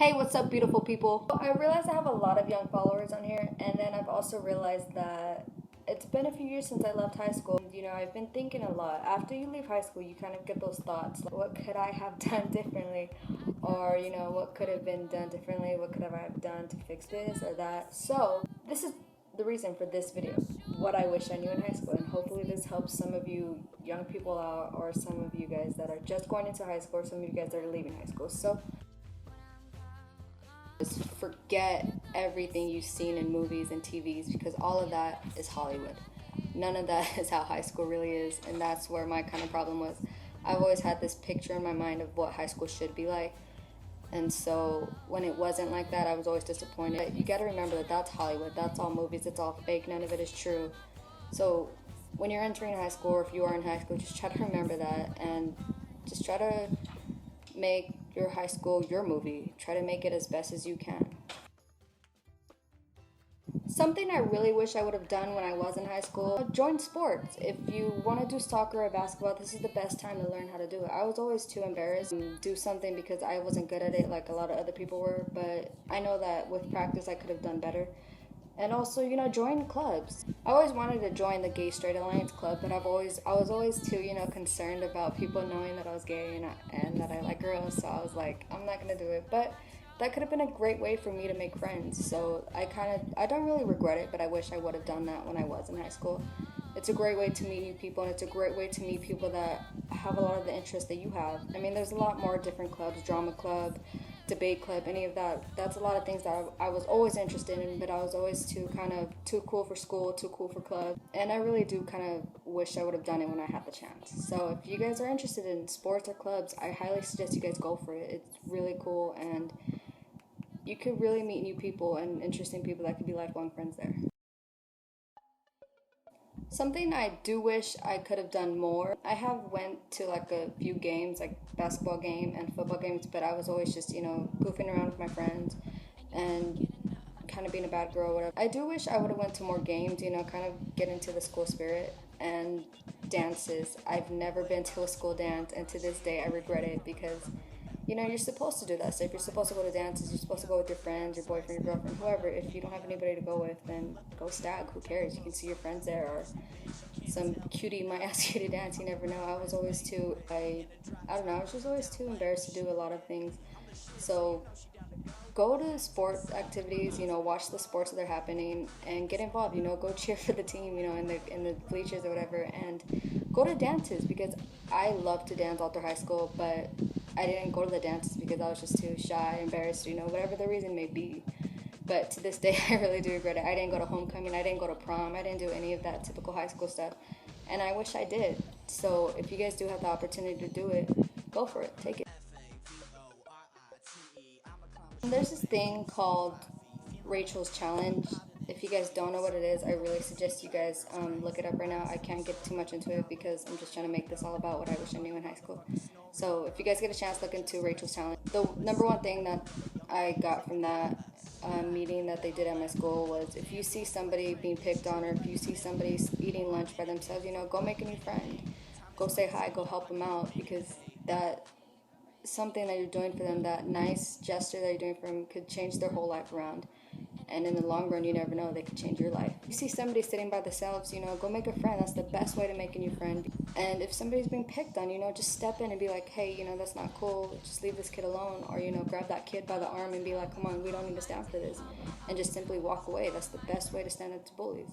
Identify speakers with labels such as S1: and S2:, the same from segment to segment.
S1: Hey, what's up, beautiful people? I realized I have a lot of young followers on here, and then I've also realized that it's been a few years since I left high school. You know, I've been thinking a lot. After you leave high school, you kind of get those thoughts like, what could I have done differently? Or, what could have been done differently? What could I have done to fix this or that? So, this is the reason for this video, what I wish I knew in high school, and hopefully this helps some of you young people out, or some of you guys that are just going into high school, or some of you guys that are leaving high school. So just forget everything you've seen in movies and TVs, because all of that is Hollywood. None of that is how high school really is, and that's where my kind of problem was. I've always had this picture in my mind of what high school should be like, and so when it wasn't like that, I was always disappointed. You gotta remember that that's Hollywood, that's all movies, it's all fake, none of it is true. So when you're entering high school, or if you are in high school, just try to remember that, and just try to make your high school your movie. Try to make it as best as you can. Something I really wish I would have done when I was in high school, join sports. If you want to do soccer or basketball, this is the best time to learn how to do it. I was always too embarrassed to do something because I wasn't good at it like a lot of other people were, but I know that with practice I could have done better. And also, join clubs. I always wanted to join the Gay Straight Alliance Club, but I was always too, concerned about people knowing that I was gay and that I like girls. So I was like, I'm not gonna do it. But that could have been a great way for me to make friends. So I don't really regret it, but I wish I would have done that when I was in high school. It's a great way to meet new people, and it's a great way to meet people that have a lot of the interests that you have. I mean, there's a lot more different clubs, drama club, debate club, any of that. That's a lot of things that I was always interested in, but I was always too cool for school, too cool for club. And I really do kind of wish I would have done it when I had the chance. So if you guys are interested in sports or clubs, I highly suggest you guys go for it. It's really cool, and you could really meet new people and interesting people that could be lifelong friends there. Something I do wish I could have done more. I have went to like a few games, like basketball game and football games, but I was always just, goofing around with my friends and kind of being a bad girl or whatever. I do wish I would have went to more games, kind of get into the school spirit, and dances. I've never been to a school dance, and to this day I regret it, because you're supposed to do that. So if you're supposed to go to dances, you're supposed to go with your friends, your boyfriend, your girlfriend, whoever. If you don't have anybody to go with, then go stag. Who cares? You can see your friends there, or some cutie might ask you to dance. You never know. I was always too, I don't know, I was just always too embarrassed to do a lot of things. So go to sports activities, watch the sports that are happening and get involved, go cheer for the team, in the bleachers or whatever, and go to dances, because I loved to dance all through high school, but I didn't go to the dances because I was just too shy, embarrassed, whatever the reason may be. But to this day, I really do regret it. I didn't go to homecoming, I didn't go to prom, I didn't do any of that typical high school stuff, and I wish I did. So if you guys do have the opportunity to do it, go for it, take it. There's this thing called Rachel's Challenge. If you guys don't know what it is, I really suggest you guys look it up right now. I can't get too much into it because I'm just trying to make this all about what I wish I knew in high school. So if you guys get a chance, look into Rachel's Challenge. The number one thing that I got from that meeting that they did at my school was, if you see somebody being picked on, or if you see somebody eating lunch by themselves, go make a new friend. Go say hi, go help them out, because that something that you're doing for them, that nice gesture that you're doing for them, could change their whole life around. And in the long run, you never know, they could change your life. You see somebody sitting by themselves, go make a friend. That's the best way to make a new friend. And if somebody's being picked on, just step in and be like, hey, that's not cool, just leave this kid alone. Or, grab that kid by the arm and be like, come on, we don't need to stand for this. And just simply walk away. That's the best way to stand up to bullies.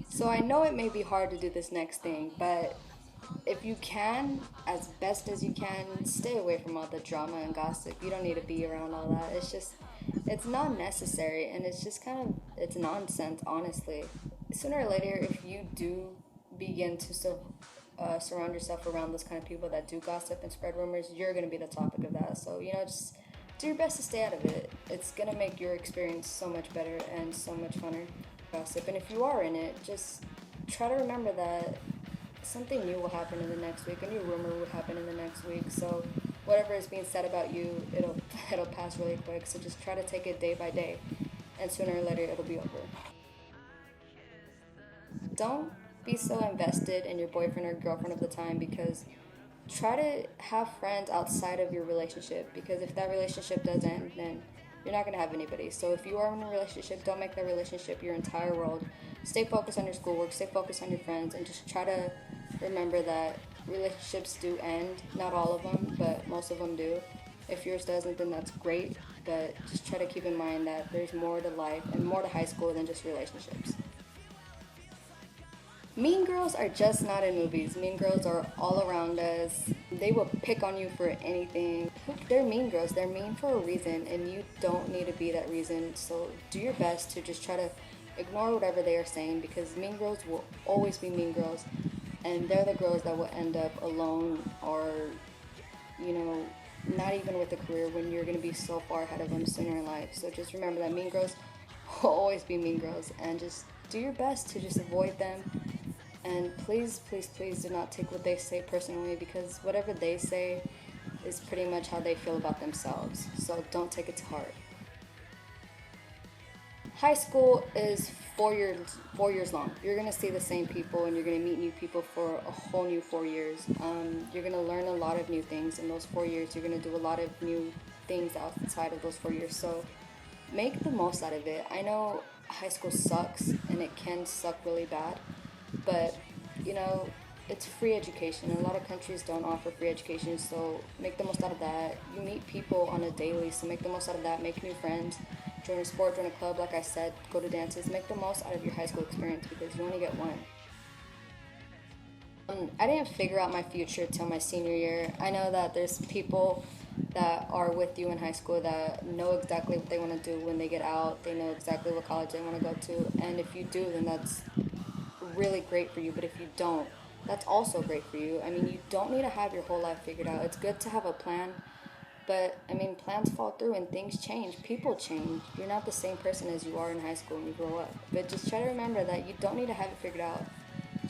S1: So I know it may be hard to do this next thing, but if you can, as best as you can, stay away from all the drama and gossip. You don't need to be around all that. It's not necessary, and it's nonsense, honestly. Sooner or later, if you do begin to surround yourself around those kind of people that do gossip and spread rumors, you're going to be the topic of that. So, just do your best to stay out of it. It's going to make your experience so much better and so much funner. Gossip. And if you are in it, just try to remember that something new will happen in the next week. A new rumor will happen in the next week. So whatever is being said about you, it'll pass really quick. So just try to take it day by day, and sooner or later it'll be over. Don't be so invested in your boyfriend or girlfriend of the time, because try to have friends outside of your relationship, because if that relationship does end, then you're not going to have anybody. So if you are in a relationship, don't make that relationship your entire world. Stay focused on your schoolwork, stay focused on your friends, and just try to remember that relationships do end. Not all of them, but most of them do. If yours doesn't, then that's great, but just try to keep in mind that there's more to life and more to high school than just relationships. Mean girls are just not in movies. Mean girls are all around us. They will pick on you for anything. They're mean girls. They're mean for a reason, and you don't need to be that reason. So do your best to just try to ignore whatever they are saying, because mean girls will always be mean girls, and they're the girls that will end up alone, or, you know, not even with a career, when you're going to be so far ahead of them sooner in life. So just remember that mean girls will always be mean girls, and just do your best to just avoid them. And please, please, please do not take what they say personally, because whatever they say is pretty much how they feel about themselves. So don't take it to heart. High school is 4 years long. You're gonna see the same people, and you're gonna meet new people for a whole new 4 years. You're gonna learn a lot of new things in those 4 years. You're gonna do a lot of new things outside of those 4 years. So make the most out of it. I know high school sucks, and it can suck really bad, but you know, it's free education. A lot of countries don't offer free education, so make the most out of that. You meet people on a daily, so make the most out of that. Make new friends, join a sport, join a club, like I said, go to dances. Make the most out of your high school experience, because you only get one. I didn't figure out my future till my senior year. I know that there's people that are with you in high school that know exactly what they want to do when they get out. They know exactly what college they want to go to, and if you do, then that's really great for you. But if you don't, that's also great for you. I mean, you don't need to have your whole life figured out. It's good to have a plan, but I mean, plans fall through and things change. People change. You're not the same person as you are in high school when you grow up. But just try to remember that you don't need to have it figured out.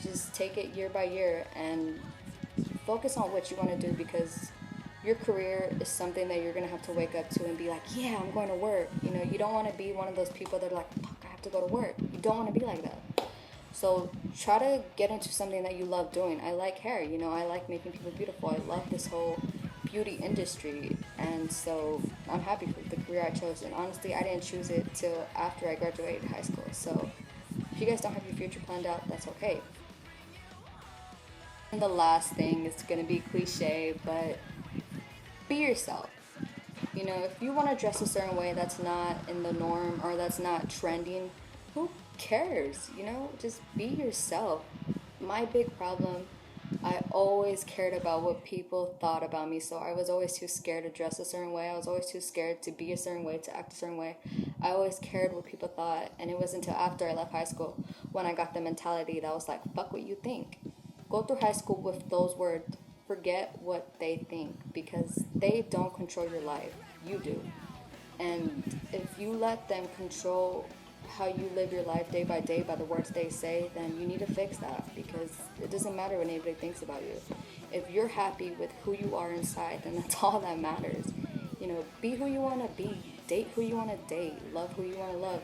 S1: Just take it year by year and focus on what you want to do, because your career is something that you're going to have to wake up to and be like, yeah, I'm going to work. You know, you don't want to be one of those people that are like, fuck, I have to go to work. You don't want to be like that. So try to get into something that you love doing. I like hair, you know, I like making people beautiful. I love this whole beauty industry, and so I'm happy for the career I chose. And honestly, I didn't choose it till after I graduated high school. So if you guys don't have your future planned out, that's okay. And the last thing is going to be cliche, but be yourself. You know, if you want to dress a certain way that's not in the norm, or that's not trending, who cares? You know, just be yourself. My big problem, I always cared about what people thought about me, so I was always too scared to dress a certain way. I was always too scared to be a certain way, to act a certain way. I always cared what people thought, and it wasn't until after I left high school when I got the mentality that was like, fuck what you think. Go through high school with those words. Forget what they think, because they don't control your life. You do. And if you let them control how you live your life day by day by the words they say, then you need to fix that, because it doesn't matter what anybody thinks about you. If you're happy with who you are inside, then that's all that matters. You know, be who you want to be, date who you want to date, love who you want to love,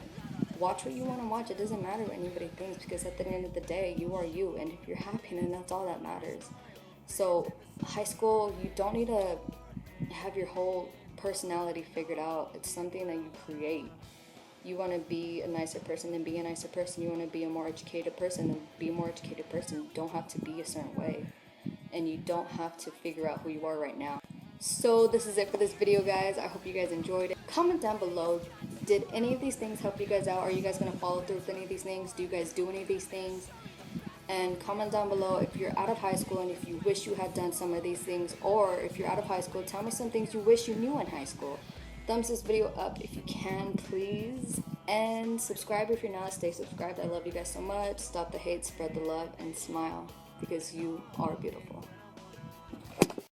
S1: watch what you want to watch. It doesn't matter what anybody thinks, because at the end of the day, you are you, and if you're happy, then that's all that matters. So high school, you don't need to have your whole personality figured out. It's something that you create. You want to be a nicer person, then be a nicer person. You want to be a more educated person, then be a more educated person. You don't have to be a certain way, and you don't have to figure out who you are right now. So this is it for this video, guys. I hope you guys enjoyed it. Comment down below, did any of these things help you guys out? Are you guys going to follow through with any of these things? Do you guys do any of these things? And comment down below if you're out of high school and if you wish you had done some of these things, or if you're out of high school, tell me some things you wish you knew in high school. Thumbs this video up if you can, please, and subscribe if you're not. Stay subscribed. I love you guys so much. Stop the hate, spread the love, and smile, because you are beautiful.